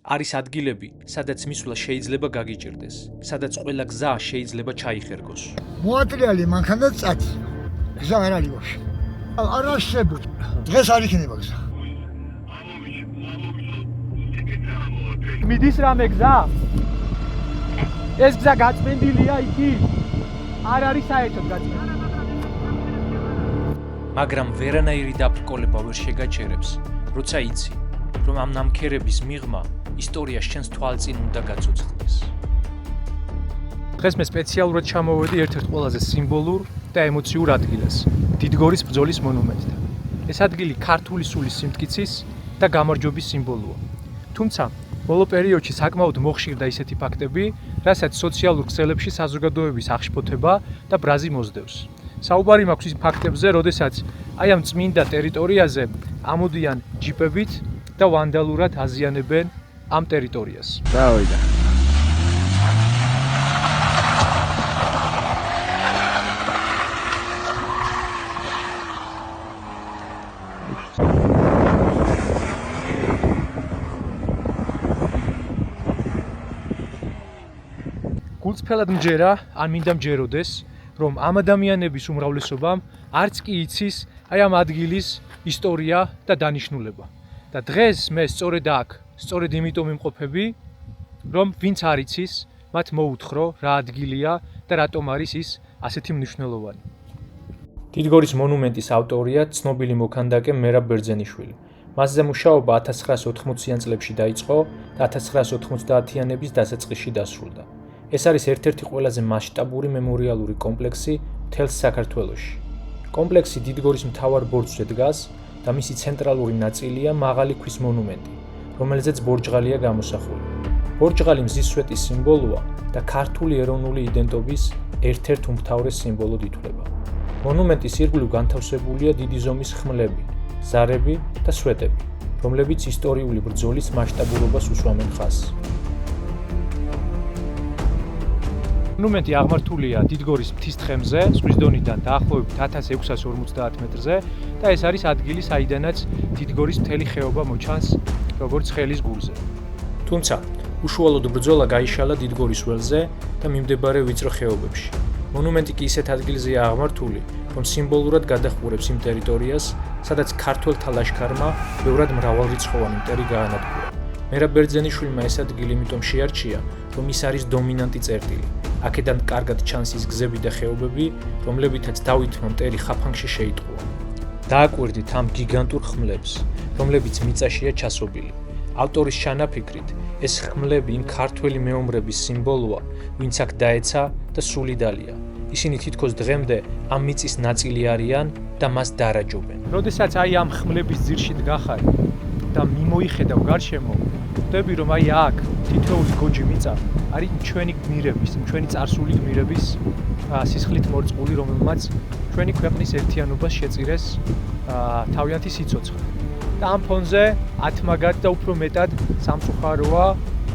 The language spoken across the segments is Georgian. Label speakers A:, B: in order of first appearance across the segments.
A: არის ადგილები, სადაც მისვლა შეიძლება გაგიჭირდეს, სადაც ყველა გზა შეიძლება ჩაიხერგოს.
B: მოატრიალი მანქანა წათი. გზა არ არის ვაფშე. არ არსებობს. დღეს არ იქნება გზა.
C: მიდის რამე გზა? ეს გზა გაწმენდილია იქი? არ არის საერთოდ გაწმენდილი.
A: მაგრამ ვერანაირი დაბრკოლება ვერ შეგაჩერებს, როცა იცი, რომ ამ ნამქერების მიღმა ისტორია შენს თვალწინ უნდა გაწუხდეს.
C: დღეს მე სპეციალურად ჩამოვედი ერთ-ერთ ყველაზე სიმბოლურ და ემოციურ ადგილას, დიდგორის ბრძოლის მონუმენტთან. ეს ადგილი ქართული სულის სიმტკიცის და გამარჯვების სიმბოლოა. თუმცა, ბოლო პერიოდში საკმაოდ მოხშირდა ისეთი ფაქტები, რასაც სოციალურ ქსელებში საზოგადოების აღშფოთება და ბრაზი მოსდევს. საუბარი მაქვს ის ფაქტებზე, როდესაც აი ამ წმინდა ტერიტორიაზე ამოდიან ჯიპებით და ვანდალურად აზიანებენ ამ ტერიტორიას.
D: დავიდა.
C: გულწრფელად მჯერა, ან მინდა მჯეროდეს, რომ ამ ადამიანების უმრავლესობამ არც კი იცის აი ამ ადგილის ისტორია და დანიშნულება. და დღეს მე სწორედ აქ, სწორედ იმიტომ ვიმყოფები, რომ ვინც არ იცის, მათ მოუთხრო რა ადგილია და რატომ არის ის ასეთი მნიშვნელოვანი. დიდგორის მონუმენტის ავტორია ცნობილი მოქანდაკე მერაბ ბერძენიშვილი. მასზე მუშაობა 1980-იან წლებში დაიწყო და 1990-იანების დასაწყისში დასრულდა. ეს არის ერთ-ერთი ყველაზე მასშტაბური მემორიალური კომპლექსი მთელს საქართველოში. კომპლექსი დიდგორის მთავარ ბორცვზე დგას და მისი ცენტრალური ნაწილია მაღალი ქვის მონუმენტი, რომელზეც ბორჯღალია გამოსახული. ბორჯღალი მზის სვეტის სიმბოლოა და ქართული ეროვნული იდენტობის ერთ-ერთ უმთავრეს სიმბოლოდ ითვლება. მონუმენტის ირგვლივ განთავსებულია დიდი ზომის ხმლები, ზარები და სვეტები, რომლებიც ისტორიული ბრძოლის მასშტაბურობას უსვამენ ხაზს. მონუმენტი აღმართულია დიდგორის მთის თხემზე, ზღვის დონიდან დაახლოებით 1650 მეტრზე და ეს არის ადგილი, საიდანაც დიდგორის მთელი ხეობა მოჩანს როგორც ხელის გულზე.
A: თუმცა, უშუალოდ ბრძოლა გაიშალა დიდგორის ველზე და მიმდებარე ვიწრო ხეობებში. მონუმენტი კი ისეთ ადგილზეა აღმართული, რომ სიმბოლურად გადაჰყურებს იმ ტერიტორიას, სადაც ქართველთა ლაშქარმა ბევრად მრავალრიცხოვანი მტერი გაანადგურა. მერაბ ბერძენიშვილმა ეს ადგილი იმიტომ შეარჩია, რომ ის არის დომინანტი წერტილი. აქედან კარგად ჩანს ის გზები და ხეობები, რომლებითაც დავითმა მტერი ხაფანგში შეიტყუა. დააკვირდით ამ გიგანტურ ხმლებს, რომლებიც მიწაშია ჩასობილი. ავტორის ჩანაფიქრით, ეს ხმლები იმ ქართველი მეომრების სიმბოლოა, ვინც აქ დაეცა და სული დალია. ისინი თითქოს დღემდე ამ მიწის ნაწილი არიან და მას დარაჯობენ.
C: როდესაც აი ამ ხმლების ძირში დგახარ და მიმოიხედავ გარშემო, ხვდები რომ აი აქ თითოეული გოჯი მიწა არის ჩვენი გმირების, ჩვენი წარსული გმირების სისხლით მორწყული, რომელმაც ჩვენი ქვეყნის ერთიანობას შეწირეს თავიანთი სიცოცხლე. და ამ ფონზე ათმაგად და უფრო მეტად სამწუხაროა,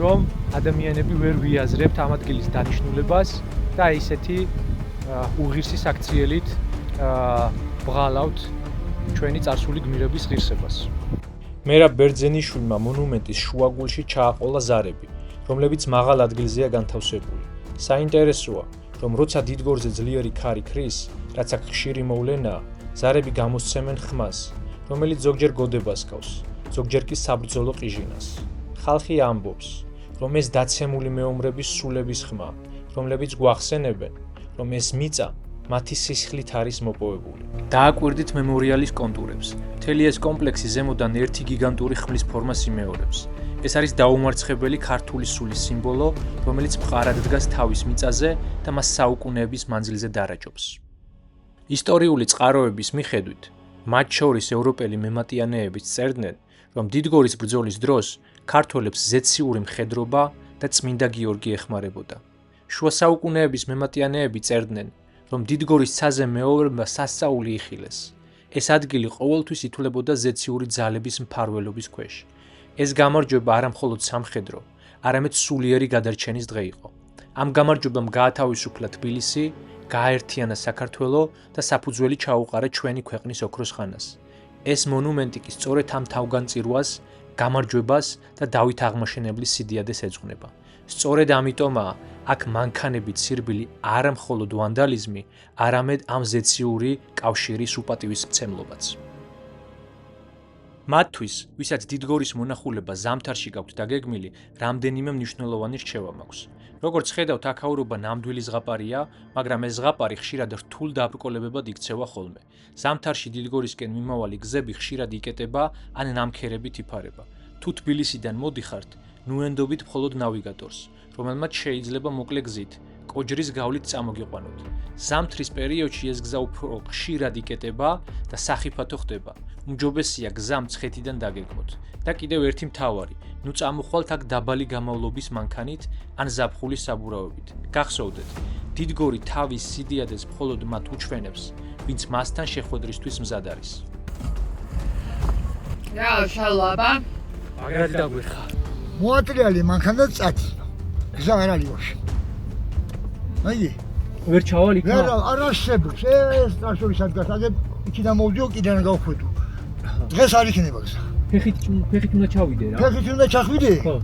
C: რომ ადამიანები ვერ ვიაზრებთ ამ ადგილის დანიშნულებას და ისეთი უღირსი საქციელით ვღალავთ ჩვენი წარსული გმირების ღირსებას.
A: მერაბ ბერძენიშვილმა მონუმენტის შუაგულში ჩააყოლა ზარები, რომლებიც მაღალ ადგილზეა განთავსებული. საინტერესოა, რომ როცა დიდგორზე ძლიერი ქარი ქრის, რაც აქ ხშირი მოვლენაა, ზარები გამოსცემენ ხმას, რომელიც ზოგჯერ გოდებას ჰგავს, ზოგჯერ კი საბრძოლო ყიჟინას. ხალხი ამბობს, რომ ეს დაცემული მეომრების სულების ხმა, რომლებიც გვახსენებენ, რომ ეს მიწა მათი სისხლით არის მოპოვებული. დააკვირდით მემორიალის კონტურებს. მთელი ეს კომპლექსი ზემოდან ერთი გიგანტური ხმლის ფორმას იმეორებს. ეს არის დაუმარცხებელი ქართული სულის სიმბოლო, რომელიც მყარად დგას თავის მიწაზე და მას საუკუნეების მანძილზე დარაჯობს. ისტორიული წყაროების მიხედვით, მათ შორის ევროპელი მემატიანეებიც წერდნენ, რომ დიდგორის ბრძოლის დროს ქართველებს ზეციური მხედრობა და წმინდა გიორგი ეხმარებოდა. შუა საუკუნეების მემატიანეები წერდნენ, რომ დიდგორის ცაზე მეომრებმა სასწაული იხილეს. ეს ადგილი ყოველთვის ითვლებოდა ზეციური ძალების მფარველობის ქვეშ. ეს გამარჯვება არა მხოლოდ სამხედრო, არამედ სულიერი გადარჩენის დღე იყო. ამ გამარჯვებამ გაათავისუფლა თბილისი, გააერთიანა საქართველო და საფუძველი ჩაუყარა ჩვენი ქვეყნის ოქროს ხანას. ეს მონუმენტი კი სწორედ ამ თავგანწირვას გამარჯვებას და დავით აღმაშენებლის სიდიადეს ეძღვნება. სწორედ ამიტომაა აქ მანქანებით სირბილი არა მხოლოდ ვანდალიზმი, არამედ ამ ზეციური კავშირის უპატივისმცემლობაც. მათთვის, ვისაც დიდგორის მონახულება ზამთარში გაქვთ დაგეგმილი, რამდენიმე მნიშვნელოვანი რჩევა მაქვს. როგორც ხედავთ, აქაურობა ნამდვილი ზღაპარია, მაგრამ ეს ზღაპარი ხშირად რთულ დაბრკოლებებად იქცევა ხოლმე. ზამთარში დიდგორისკენ მიმავალი გზები ხშირად იკეტება ან ნამქერებით იფარება. თუ თბილისიდან მოდიხართ, ნუენდობით მხოლოდ ნავიგატორს, რომელმაც შეიძლება მოკლე გზით, კოჯრის გავლით წამოგიყვანოთ. ზამთრის პერიოდში ეს გზა უფრო ხშირად იკეტება და სახიფათო ხდება. უმჯობესია გზა მცხეთიდან დაგეგმოთ. და კიდევ ერთი მთავარი, ნუ წამოხვალთ აქ დაბალი გამავლობის მანქანით ან ზაფხულის საბურავებით. გახსოვდეთ, დიდგორი თავის სიდიადეს მხოლოდ მათ უჩვენებს, ვინც მასთან შეხვედრისთვის მზად არის.
D: რა შალაბა?
C: მაგარი დაგვეხა.
B: მოატრიალი მანქანა წათი. გზა არ არის ვაში. აი,
C: ვერ ჩავალ იქ?
B: არ არსებობს. ეს ტარშორი სადგას აგებ იქიდან მოვდიო, კიდენ გავხვედო. დღეს არ იქნება გზა.
C: ფეხით უნდა ჩავიდე რა.
B: ფეხით უნდა ჩახვიდე?
C: ხო.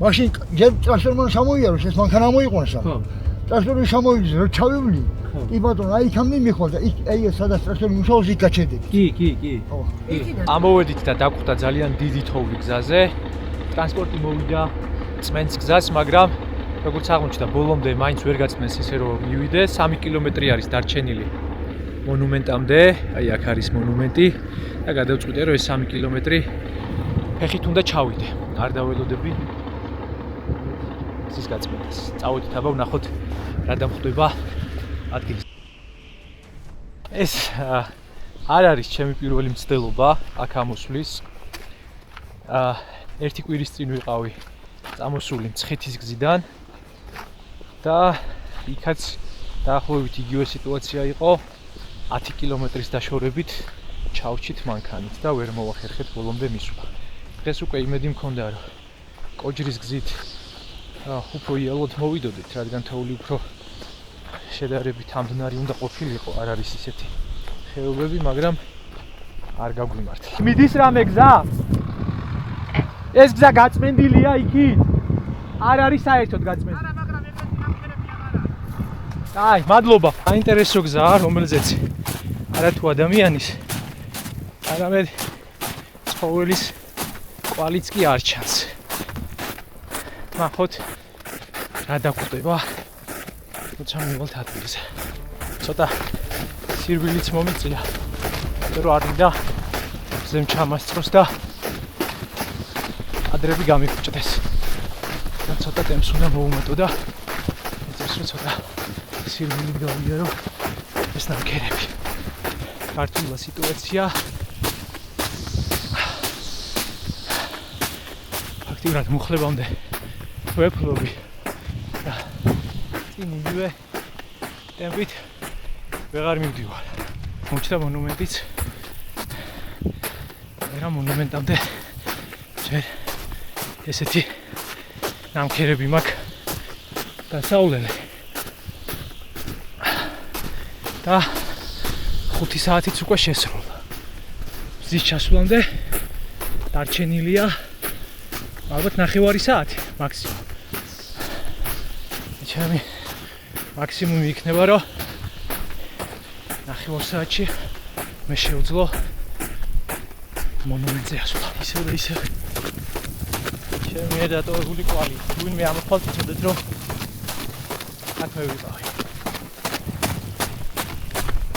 B: მაშინ ჯერ ტრაქტორმა შემოიაროს, ეს მანქანა მოიყვანსა.
C: ხო.
B: ტრაქტორი შემოიძს, რა ჩავივლი.
C: ხო.
B: კი ბატონო, აი იქამდე მიხვალ და იქ აი ეს სადაც ტრაქტორი მუშაობს, იქ გაჩერდები.
C: კი.
B: ხო.
C: ამოვედით და დაგვხვდა ძალიან დიდი თოვლი გზაზე. ტრანსპორტი მოვიდა წმენს გზას, მაგრამ როგორც აღმოჩნდა, ბოლომდე მაინც ვერ გაწმენს ისე რომ მივიდე. 3 კილომეტრი არის დარჩენილი მონუმენტამდე. აი აქ არის მონუმენტი და გადავწყვიტე რომ ეს 3 კილომეტრი ფეხით უნდა ჩავიდე. არ დაველოდები ის გაწმენდას. წავედით აბა ვნახოთ რა დამხვდება ადგილზე. ეს არ არის ჩემი პირველი მცდელობა აქ ამოსვლის. ერთი კვირის წინ ვიყავი წამოსული მცხეთის გზიდან და იქაც დაახლოებით იგივე სიტუაცია იყო. 10 კილომეტრის დაშორებით ჩავჩით მანქანით და ვერ მოვახერხეთ ბოლომდე მისვლა. დღეს უკვე იმედი მქონდა რომ კოჯრის გზით უფრო იალოდ მოვიდოდით, რადგან თოვლი უფრო შედარებით ამდნარი უნდა ყოფილიყო, არ არის ისეთი ხეობები, მაგრამ არ გაგვიმართლა. მიდის რამე გზა? ეს გზა გაწმენდილია იქით? არ არის საერთოდ გაწმენდილი. არა, მაგრამ ერთ-ერთი ნამქერები აღარა. აი, მადლობა. საინტერესო გზაა, რომელზეც არა თუ ადამიანის, არამედ ცხოველის კვალიც კი არ ჩანს. ნახოთ რა დაგვხვდება. როცა მივალთ ადგილზე. ცოტა სირბილიც მომიწია. რომ არ მინდა ზემ ჩამასწროს და ადრები გამიფუჭდეს. და ცოტა ტემპს უნდა მოუმატო და ეს რომ ცოტა სირბილი გავიარო ეს ნამქერები. ქართულა სიტუაცია. ფაქტიურად მუხლებამდე ვეფლობი. და წინ იგივე ტემპით ვეღარ მივდივარ. მოჩნდა მონუმენტიც. რა მონუმენტამდე ჯერ ესეთი ნამქერები მაქვს დასავლელი. და 5 საათიც უკვე შესრულდა. მზის ჩასვლამდე დარჩენილია ალბათ 9 საათი მაქსიმუმ. ჩემი მაქსიმუმი იქნება რომ 9 საათში მე შევძლო მონუმენტზე ასვლა. ისევ ჩემი დატოვებული კვალი. ვინმე ამოხვალთ იცოდეთ რომ აქ მე ვიყავი.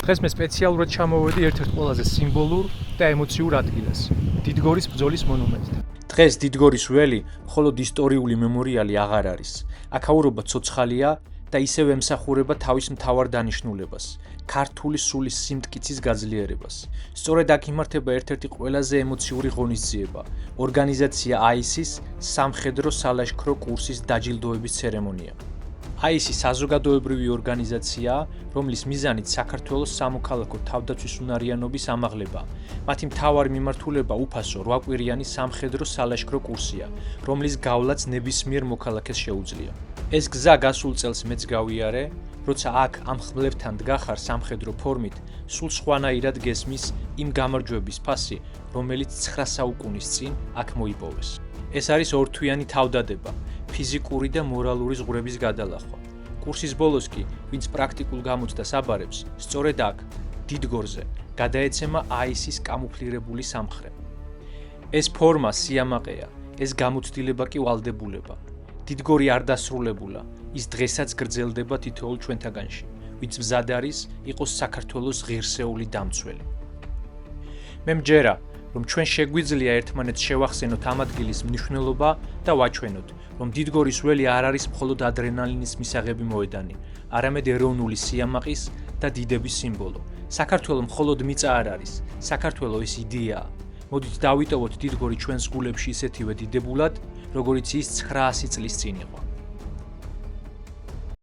C: დღეს მე სპეციალურად ჩამოვედი ერთ-ერთ ყველაზე სიმბოლურ და ემოციურ ადგილას, დიდგორის ბრძოლის მონუმენტთან.
A: დღეს დიდგორის ველი მხოლოდ ისტორიული მემორიალი აღარ არის. აქაურობა ცოცხალია და ისევ ემსახურება თავის მთავარ დანიშნულებას, ქართული სულის სიმტკიცის გაძლიერებას. სწორედ აქ იმართება ერთ-ერთი ყველაზე ემოციური ღონისძიება, ორგანიზაცია AIS-ის სამხედრო სალაშქრო კურსის დაჯილდოების ცერემონია. AIS-ი საზოგადოებრივი ორგანიზაციაა, რომლის მიზანით საქართველოს სამოქალაქო თავდაცვის უნარიანობის ამაღლება. მათი მთავარი მიმართულება უფასო 8 კვირიანი სამხედრო სალაშქრო კურსია, რომლის გავლაც ნებისმიერ მოქალაქეს შეუძლია. ეს გზა გასულ წელს მეც გავიარე, როცა აქ ამ ხმლებთან დგახარ სამხედრო ფორმით, სულ სხვანაირად გესმის იმ გამარჯვების ფასი, რომელიც 9 საუკუნის წინ აქ მოიპოვეს. ეს არის ორთვიანი თავდადება, ფიზიკური და მორალური ზღვრების გადალახვა. კურსის ბოლოს კი, ვინც პრაქტიკულ გამოცდას აბარებს, სწორედ აქ, დიდგორზე, გადაეცემა აისის კამუფლირებული სამხრე. ეს ფორმა სიამაყეა, ეს გამოცდილება კი ვალდებულება. დიდგორი არ დასრულებულა, ის დღესაც გრძელდება თითოეულ ჩვენთაგანში, ვინც მზად არის იყოს საქართველოს ღირსეული დამცველი. მე მჯერა, რომ ჩვენ შეგვიძლია ერთმანეთს შევახსენოთ ამ ადგილის მნიშვნელობა და ვაჩვენოთ, რომ დიდგორის ველი არ არის მხოლოდ ადრენალინის მისაღები მოედანი, არამედ ეროვნული სიამაყის და დიდების სიმბოლო. საქართველო მხოლოდ მიწა არ არის, საქართველო ის იდეაა. მოდით დავიტოვოთ დიდგორი ჩვენს გულებში ისეთივე დიდებულად, როგორიც ის 900 წლის წინ იყო.